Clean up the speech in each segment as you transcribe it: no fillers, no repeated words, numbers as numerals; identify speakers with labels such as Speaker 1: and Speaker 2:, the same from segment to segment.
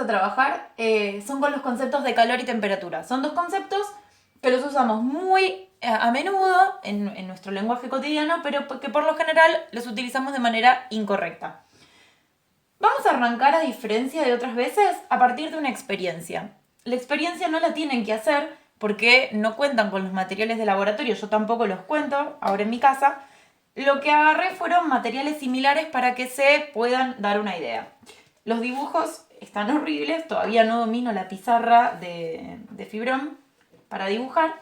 Speaker 1: a trabajar son con los conceptos de calor y temperatura. Son dos conceptos que los usamos muy a menudo en nuestro lenguaje cotidiano, pero que por lo general los utilizamos de manera incorrecta. Vamos a arrancar, a diferencia de otras veces, a partir de una experiencia. La experiencia no la tienen que hacer porque no cuentan con los materiales de laboratorio, yo tampoco los cuento ahora en mi casa. Lo que agarré fueron materiales similares para que se puedan dar una idea. Los dibujos están horribles, todavía no domino la pizarra de fibrón para dibujar.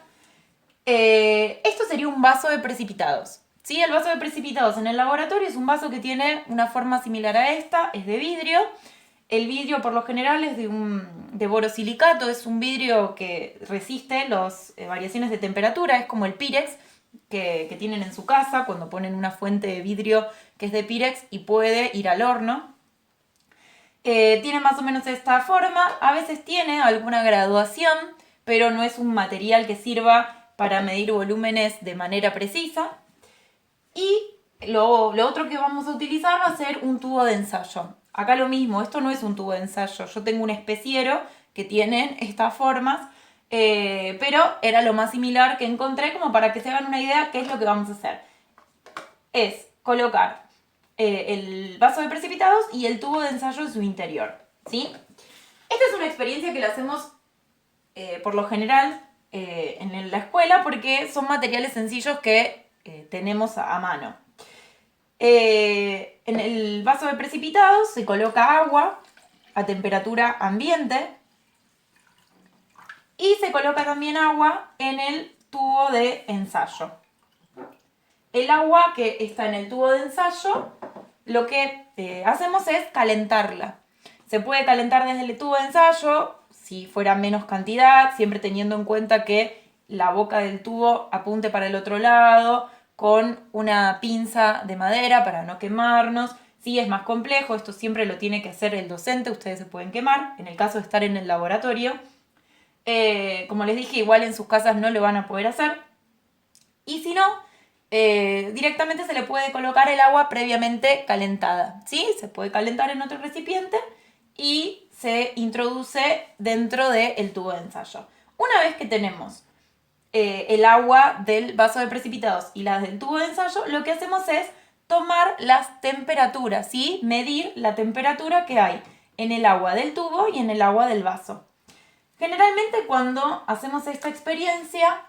Speaker 1: Esto sería un vaso de precipitados. ¿Sí? El vaso de precipitados en el laboratorio es un vaso que tiene una forma similar a esta, es de vidrio. El vidrio por lo general es de borosilicato, es un vidrio que resiste las variaciones de temperatura, es como el Pirex que tienen en su casa cuando ponen una fuente de vidrio que es de Pirex y puede ir al horno. Tiene más o menos esta forma, a veces tiene alguna graduación, pero no es un material que sirva para medir volúmenes de manera precisa. Y lo otro que vamos a utilizar va a ser un tubo de ensayo. Acá lo mismo, esto no es un tubo de ensayo, yo tengo un especiero que tienen estas formas, pero era lo más similar que encontré como para que se hagan una idea qué es lo que vamos a hacer. Es colocar el vaso de precipitados y el tubo de ensayo en su interior, ¿sí? Esta es una experiencia que la hacemos por lo general en la escuela porque son materiales sencillos que tenemos a mano. En el vaso de precipitados se coloca agua a temperatura ambiente y se coloca también agua en el tubo de ensayo. El agua que está en el tubo de ensayo, lo que hacemos es calentarla. Se puede calentar desde el tubo de ensayo, si fuera menos cantidad, siempre teniendo en cuenta que la boca del tubo apunte para el otro lado, con una pinza de madera para no quemarnos. Si es más complejo, esto siempre lo tiene que hacer el docente, ustedes se pueden quemar, en el caso de estar en el laboratorio. Como les dije, igual en sus casas no lo van a poder hacer. Y si no, directamente se le puede colocar el agua previamente calentada, ¿sí? Se puede calentar en otro recipiente y se introduce dentro del tubo de ensayo. Una vez que tenemos el agua del vaso de precipitados y las del tubo de ensayo, lo que hacemos es tomar las temperaturas, ¿sí? Medir la temperatura que hay en el agua del tubo y en el agua del vaso. Generalmente cuando hacemos esta experiencia,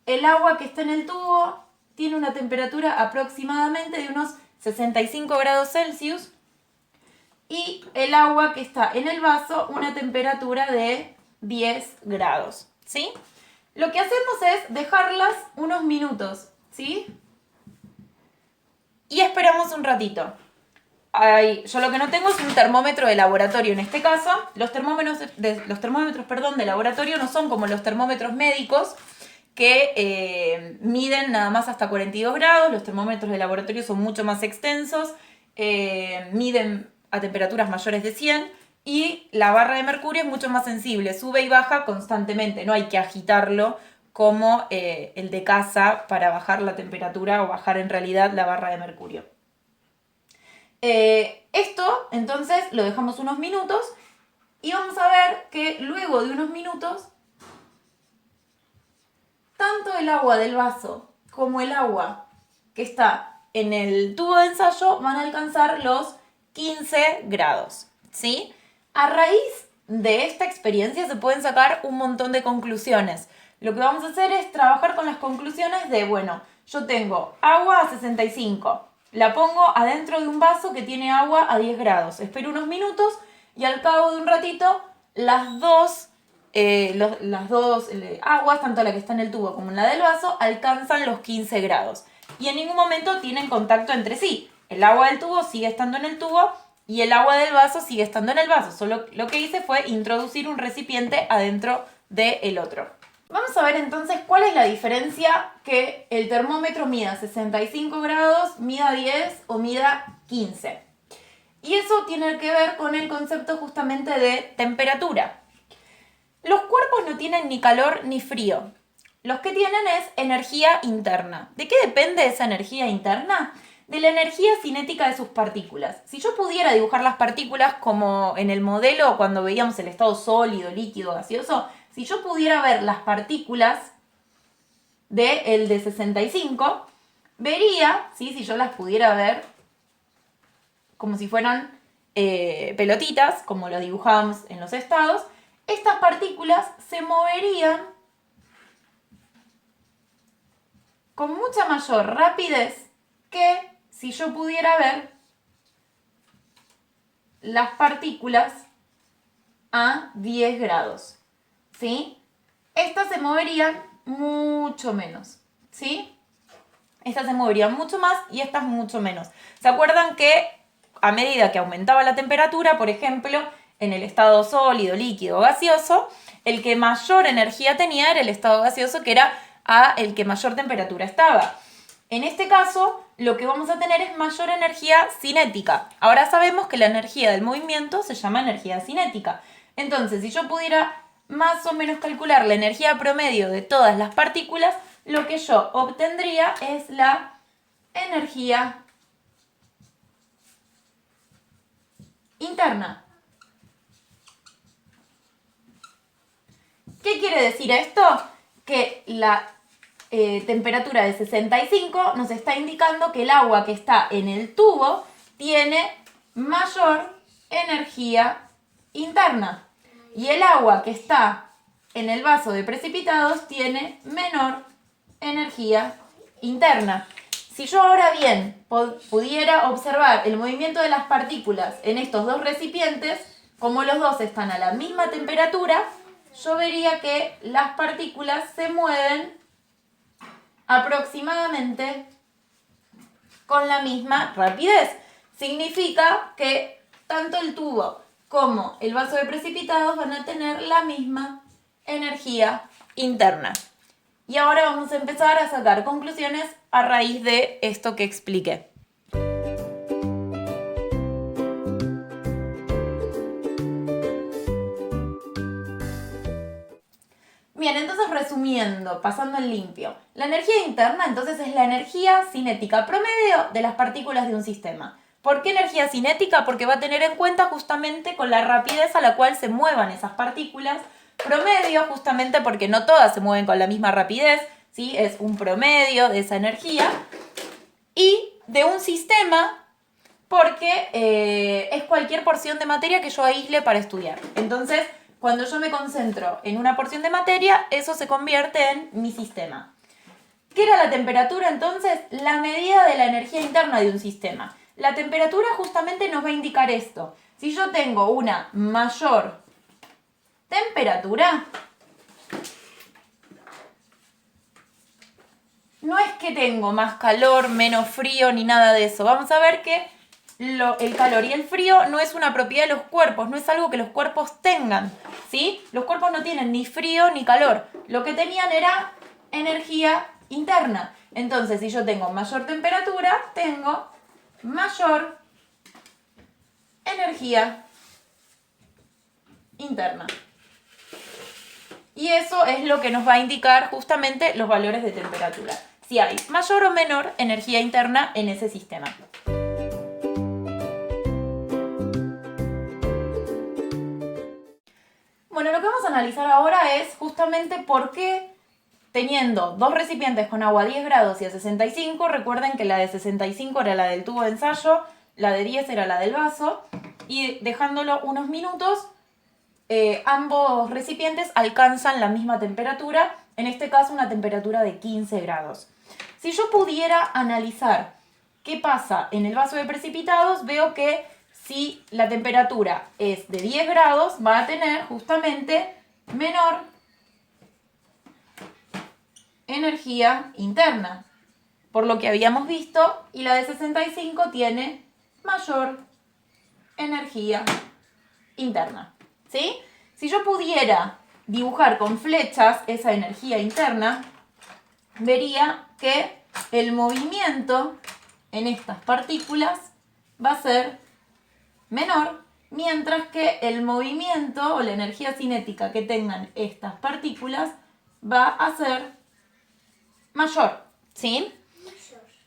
Speaker 1: el agua que está en el tubo tiene una temperatura aproximadamente de unos 65 grados Celsius y el agua que está en el vaso una temperatura de 10 grados, ¿sí? Lo que hacemos es dejarlas unos minutos, ¿sí? Y esperamos un ratito. Yo lo que no tengo es un termómetro de laboratorio. En este caso, los termómetros de laboratorio no son como los termómetros médicos que miden nada más hasta 42 grados. Los termómetros de laboratorio son mucho más extensos, miden a temperaturas mayores de 100. Y la barra de mercurio es mucho más sensible, sube y baja constantemente, no hay que agitarlo como el de casa para bajar la temperatura o bajar en realidad la barra de mercurio. Esto entonces lo dejamos unos minutos y vamos a ver que luego de unos minutos tanto el agua del vaso como el agua que está en el tubo de ensayo van a alcanzar los 15 grados, ¿sí? A raíz de esta experiencia se pueden sacar un montón de conclusiones. Lo que vamos a hacer es trabajar con las conclusiones de, bueno, yo tengo agua a 65, la pongo adentro de un vaso que tiene agua a 10 grados, espero unos minutos y al cabo de un ratito las dos aguas, tanto la que está en el tubo como la del vaso, alcanzan los 15 grados y en ningún momento tienen contacto entre sí. El agua del tubo sigue estando en el tubo y el agua del vaso sigue estando en el vaso. Solo lo que hice fue introducir un recipiente adentro del otro. Vamos a ver entonces cuál es la diferencia que el termómetro mida 65 grados, mida 10 o mida 15. Y eso tiene que ver con el concepto justamente de temperatura. Los cuerpos no tienen ni calor ni frío. Los que tienen es energía interna. ¿De qué depende esa energía interna? de la energía cinética de sus partículas. Si yo pudiera dibujar las partículas como en el modelo cuando veíamos el estado sólido, líquido, gaseoso, si yo pudiera ver las partículas del de 65, vería, ¿sí? Si yo las pudiera ver como si fueran pelotitas, como lo dibujábamos en los estados, estas partículas se moverían con mucha mayor rapidez que si yo pudiera ver las partículas a 10 grados, ¿sí? Estas se moverían mucho menos, ¿sí? Estas se moverían mucho más y estas mucho menos. ¿Se acuerdan que a medida que aumentaba la temperatura, por ejemplo, en el estado sólido, líquido o gaseoso, el que mayor energía tenía era el estado gaseoso, que era el que mayor temperatura estaba? En este caso, lo que vamos a tener es mayor energía cinética. Ahora sabemos que la energía del movimiento se llama energía cinética. Entonces, si yo pudiera más o menos calcular la energía promedio de todas las partículas, lo que yo obtendría es la energía interna. ¿Qué quiere decir esto? Que la temperatura de 65 nos está indicando que el agua que está en el tubo tiene mayor energía interna y el agua que está en el vaso de precipitados tiene menor energía interna. Si yo ahora bien pudiera observar el movimiento de las partículas en estos dos recipientes, como los dos están a la misma temperatura, yo vería que las partículas se mueven aproximadamente con la misma rapidez. Significa que tanto el tubo como el vaso de precipitados van a tener la misma energía interna. Y ahora vamos a empezar a sacar conclusiones a raíz de esto que expliqué. Bien, entonces resumiendo, pasando en limpio, la energía interna entonces es la energía cinética promedio de las partículas de un sistema. ¿Por qué energía cinética? Porque va a tener en cuenta justamente con la rapidez a la cual se muevan esas partículas. Promedio justamente porque no todas se mueven con la misma rapidez, ¿sí? Es un promedio de esa energía. Y de un sistema porque es cualquier porción de materia que yo aísle para estudiar. Entonces, cuando yo me concentro en una porción de materia, eso se convierte en mi sistema. ¿Qué era la temperatura entonces? La medida de la energía interna de un sistema. La temperatura justamente nos va a indicar esto. Si yo tengo una mayor temperatura, no es que tengo más calor, menos frío, ni nada de eso. Vamos a ver que el calor y el frío no es una propiedad de los cuerpos, no es algo que los cuerpos tengan, ¿sí? Los cuerpos no tienen ni frío ni calor. Lo que tenían era energía interna. Entonces, si yo tengo mayor temperatura, tengo mayor energía interna. Y eso es lo que nos va a indicar justamente los valores de temperatura. Si hay mayor o menor energía interna en ese sistema. Bueno, lo que vamos a analizar ahora es justamente por qué, teniendo dos recipientes con agua a 10 grados y a 65, recuerden que la de 65 era la del tubo de ensayo, la de 10 era la del vaso, y dejándolo unos minutos, ambos recipientes alcanzan la misma temperatura, en este caso una temperatura de 15 grados. Si yo pudiera analizar qué pasa en el vaso de precipitados, veo que si la temperatura es de 10 grados, va a tener justamente menor energía interna, por lo que habíamos visto, y la de 65 tiene mayor energía interna, ¿sí? Si yo pudiera dibujar con flechas esa energía interna, vería que el movimiento en estas partículas va a ser menor, mientras que el movimiento o la energía cinética que tengan estas partículas va a ser mayor, ¿sí?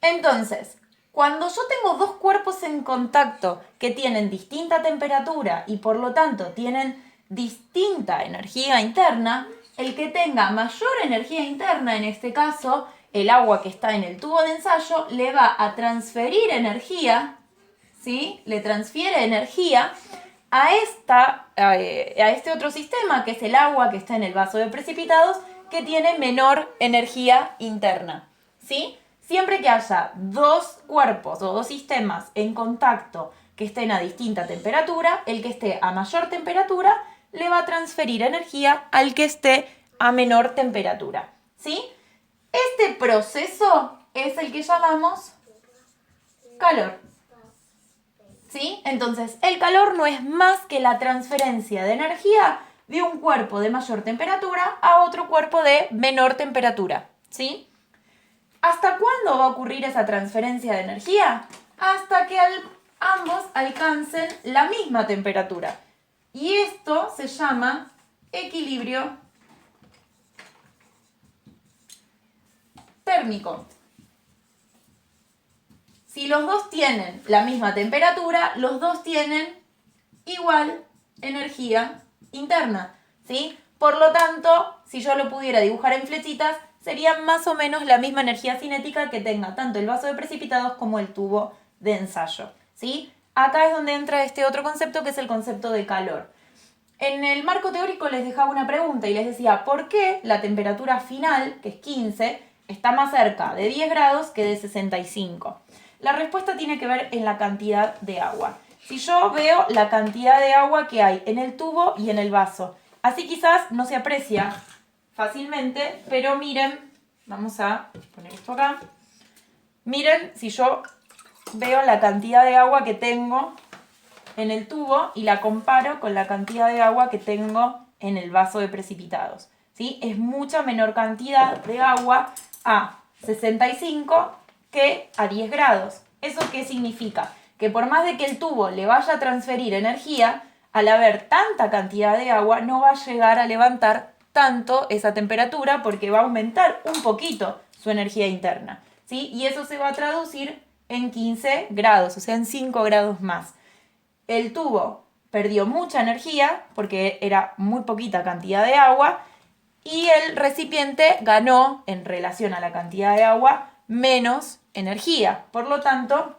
Speaker 1: Entonces, Cuando yo tengo dos cuerpos en contacto que tienen distinta temperatura y por lo tanto tienen distinta energía interna, el que tenga mayor energía interna, en este caso el agua que está en el tubo de ensayo, le va a transferir energía, ¿sí? Le transfiere energía a este otro sistema, que es el agua que está en el vaso de precipitados, que tiene menor energía interna, ¿sí? Siempre que haya dos cuerpos o dos sistemas en contacto que estén a distinta temperatura, el que esté a mayor temperatura le va a transferir energía al que esté a menor temperatura, ¿sí? Este proceso es el que llamamos calor, ¿sí? Entonces, el calor no es más que la transferencia de energía de un cuerpo de mayor temperatura a otro cuerpo de menor temperatura, ¿sí? ¿Hasta cuándo va a ocurrir esa transferencia de energía? Hasta que ambos alcancen la misma temperatura. Y esto se llama equilibrio térmico. Si los dos tienen la misma temperatura, los dos tienen igual energía interna, ¿sí? Por lo tanto, si yo lo pudiera dibujar en flechitas, sería más o menos la misma energía cinética que tenga tanto el vaso de precipitados como el tubo de ensayo, ¿sí? Acá es donde entra este otro concepto, que es el concepto de calor. En el marco teórico les dejaba una pregunta y les decía, ¿por qué la temperatura final, que es 15, está más cerca de 10 grados que de 65? La respuesta tiene que ver en la cantidad de agua. Si yo veo la cantidad de agua que hay en el tubo y en el vaso, así quizás no se aprecia fácilmente, pero miren, vamos a poner esto acá. Miren, si yo veo la cantidad de agua que tengo en el tubo y la comparo con la cantidad de agua que tengo en el vaso de precipitados, ¿sí? Es mucha menor cantidad de agua a 65 que a 10 grados. ¿Eso qué significa? Que por más de que el tubo le vaya a transferir energía, al haber tanta cantidad de agua no va a llegar a levantar tanto esa temperatura porque va a aumentar un poquito su energía interna, ¿sí? Y eso se va a traducir en 15 grados, o sea, en 5 grados más. El tubo perdió mucha energía porque era muy poquita cantidad de agua y el recipiente ganó, en relación a la cantidad de agua, menos energía. Por lo tanto,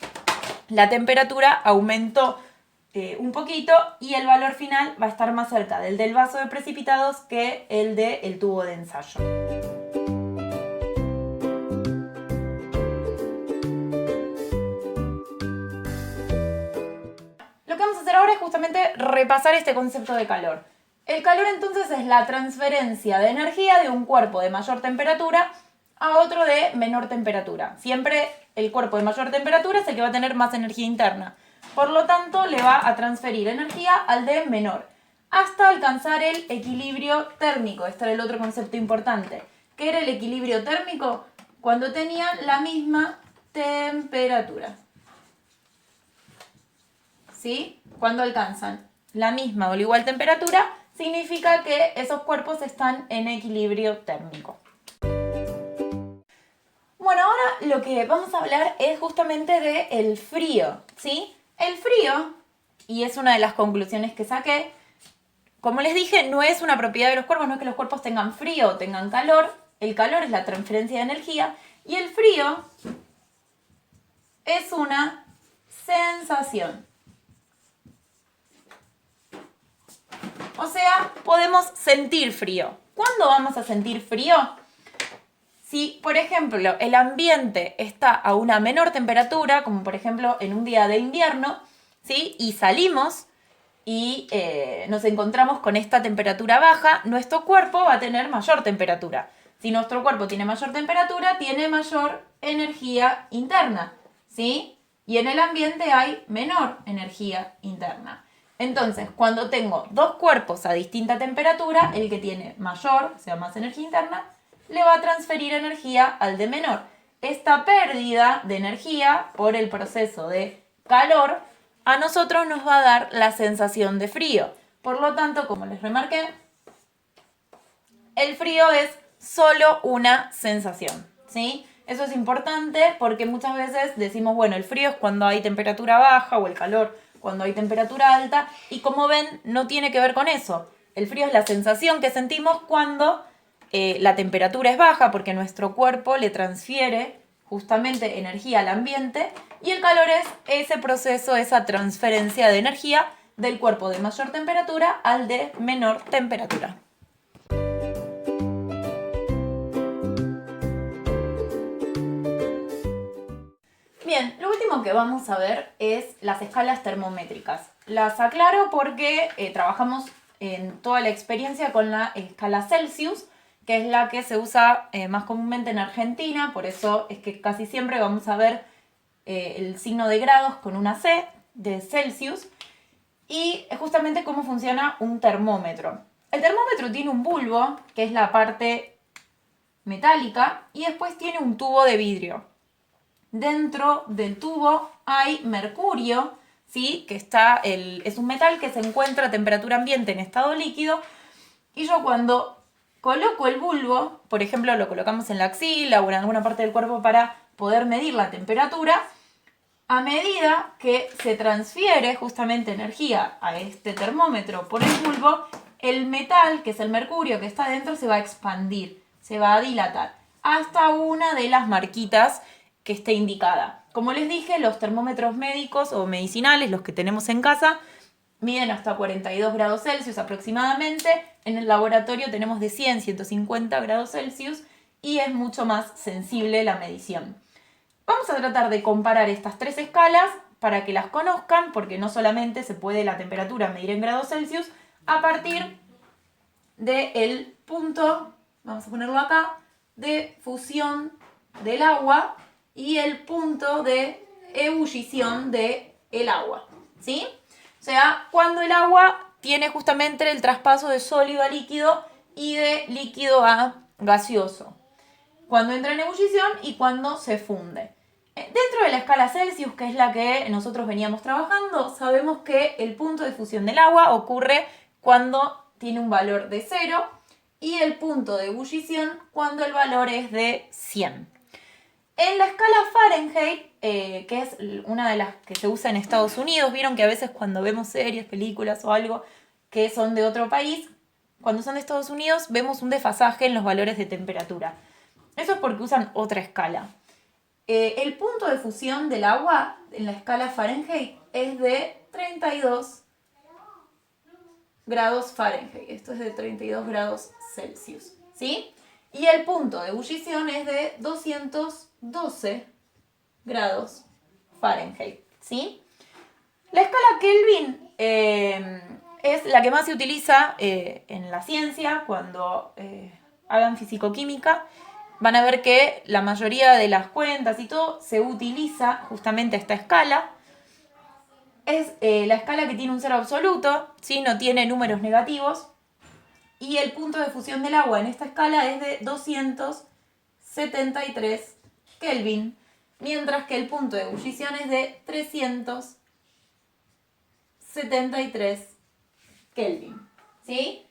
Speaker 1: la temperatura aumentó un poquito y el valor final va a estar más cerca del vaso de precipitados que el del tubo de ensayo. Lo que vamos a hacer ahora es justamente repasar este concepto de calor. El calor entonces es la transferencia de energía de un cuerpo de mayor temperatura a otro de menor temperatura. Siempre el cuerpo de mayor temperatura es el que va a tener más energía interna. Por lo tanto, le va a transferir energía al de menor, hasta alcanzar el equilibrio térmico. Este era el otro concepto importante. ¿Qué era el equilibrio térmico? Cuando tenían la misma temperatura. ¿Sí? Cuando alcanzan la misma o la igual temperatura, significa que esos cuerpos están en equilibrio térmico. Bueno, ahora lo que vamos a hablar es justamente del frío, ¿sí? El frío, y es una de las conclusiones que saqué, como les dije, no es una propiedad de los cuerpos, no es que los cuerpos tengan frío o tengan calor. El calor es la transferencia de energía y el frío es una sensación. O sea, podemos sentir frío. ¿Cuándo vamos a sentir frío? Si, por ejemplo, el ambiente está a una menor temperatura, como por ejemplo en un día de invierno, ¿sí? Y salimos y nos encontramos con esta temperatura baja, nuestro cuerpo va a tener mayor temperatura. Si nuestro cuerpo tiene mayor temperatura, tiene mayor energía interna, ¿sí? Y en el ambiente hay menor energía interna. Entonces, cuando tengo dos cuerpos a distinta temperatura, el que tiene mayor, o sea, más energía interna, le va a transferir energía al de menor. Esta pérdida de energía por el proceso de calor a nosotros nos va a dar la sensación de frío. Por lo tanto, como les remarqué, el frío es solo una sensación, ¿sí? Eso es importante porque muchas veces decimos, bueno, el frío es cuando hay temperatura baja o el calor cuando hay temperatura alta, y como ven, no tiene que ver con eso. El frío es la sensación que sentimos cuando la temperatura es baja, porque nuestro cuerpo le transfiere justamente energía al ambiente, y el calor es ese proceso, esa transferencia de energía del cuerpo de mayor temperatura al de menor temperatura. Bien, lo último que vamos a ver es las escalas termométricas. Las aclaro porque trabajamos en toda la experiencia con la escala Celsius, que es la que se usa más comúnmente en Argentina, por eso es que casi siempre vamos a ver el signo de grados con una C de Celsius, y es justamente cómo funciona un termómetro. El termómetro tiene un bulbo, que es la parte metálica, y después tiene un tubo de vidrio. Dentro del tubo hay mercurio, ¿sí? Que es un metal que se encuentra a temperatura ambiente en estado líquido, y yo cuando coloco el bulbo, por ejemplo lo colocamos en la axila o en alguna parte del cuerpo para poder medir la temperatura, a medida que se transfiere justamente energía a este termómetro por el bulbo, el metal, que es el mercurio que está dentro, se va a expandir, se va a dilatar, hasta una de las marquitas que esté indicada. Como les dije, los termómetros médicos o medicinales, los que tenemos en casa, miden hasta 42 grados Celsius aproximadamente. En el laboratorio tenemos de 100 a 150 grados Celsius y es mucho más sensible la medición. Vamos a tratar de comparar estas tres escalas para que las conozcan, porque no solamente se puede la temperatura medir en grados Celsius a partir del punto, vamos a ponerlo acá, de fusión del agua y el punto de ebullición del agua, ¿sí? O sea, cuando el agua tiene justamente el traspaso de sólido a líquido y de líquido a gaseoso. Cuando entra en ebullición y cuando se funde. Dentro de la escala Celsius, que es la que nosotros veníamos trabajando, sabemos que el punto de fusión del agua ocurre cuando tiene un valor de 0 y el punto de ebullición cuando el valor es de 100. En la escala Fahrenheit, que es una de las que se usa en Estados Unidos, vieron que a veces cuando vemos series, películas o algo que son de otro país, cuando son de Estados Unidos vemos un desfasaje en los valores de temperatura. Eso es porque usan otra escala. El punto de fusión del agua en la escala Fahrenheit es de 32 grados Fahrenheit. Esto es de 32 grados Celsius, ¿sí? Y el punto de ebullición es de 212 grados Fahrenheit, ¿sí? La escala Kelvin es la que más se utiliza en la ciencia cuando hagan fisicoquímica. Van a ver que la mayoría de las cuentas y todo se utiliza justamente esta escala. Es la escala que tiene un cero absoluto, ¿sí? No tiene números negativos. Y el punto de fusión del agua en esta escala es de 273 Kelvin, mientras que el punto de ebullición es de 373 Kelvin, ¿sí?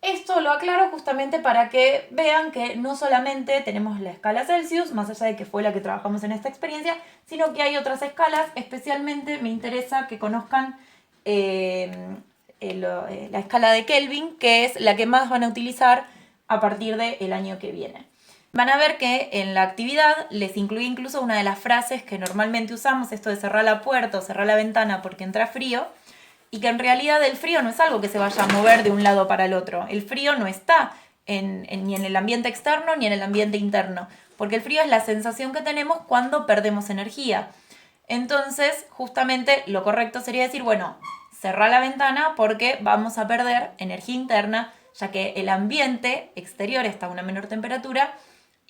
Speaker 1: Esto lo aclaro justamente para que vean que no solamente tenemos la escala Celsius, más allá de que fue la que trabajamos en esta experiencia, sino que hay otras escalas. Especialmente me interesa que conozcan la escala de Kelvin, que es la que más van a utilizar a partir del año que viene. Van a ver que en la actividad les incluí incluso una de las frases que normalmente usamos, esto de cerrar la puerta o cerrar la ventana porque entra frío, y que en realidad el frío no es algo que se vaya a mover de un lado para el otro. El frío no está ni en el ambiente externo ni en el ambiente interno, porque el frío es la sensación que tenemos cuando perdemos energía. Entonces, justamente lo correcto sería decir, bueno, cerrar la ventana porque vamos a perder energía interna, ya que el ambiente exterior está a una menor temperatura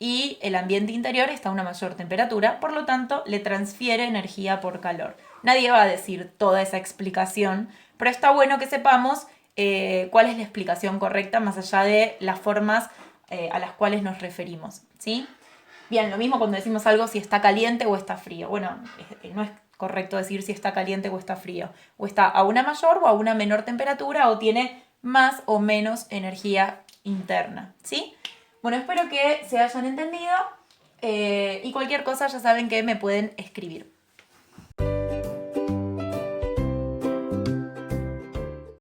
Speaker 1: y el ambiente interior está a una mayor temperatura, por lo tanto le transfiere energía por calor. Nadie va a decir toda esa explicación, pero está bueno que sepamos cuál es la explicación correcta más allá de las formas a las cuales nos referimos, ¿sí? Bien, lo mismo cuando decimos algo si está caliente o está frío. Bueno, no es correcto decir si está caliente o está frío. O está a una mayor o a una menor temperatura o tiene más o menos energía interna, ¿sí? Bueno, espero que se hayan entendido Y cualquier cosa ya saben que me pueden escribir.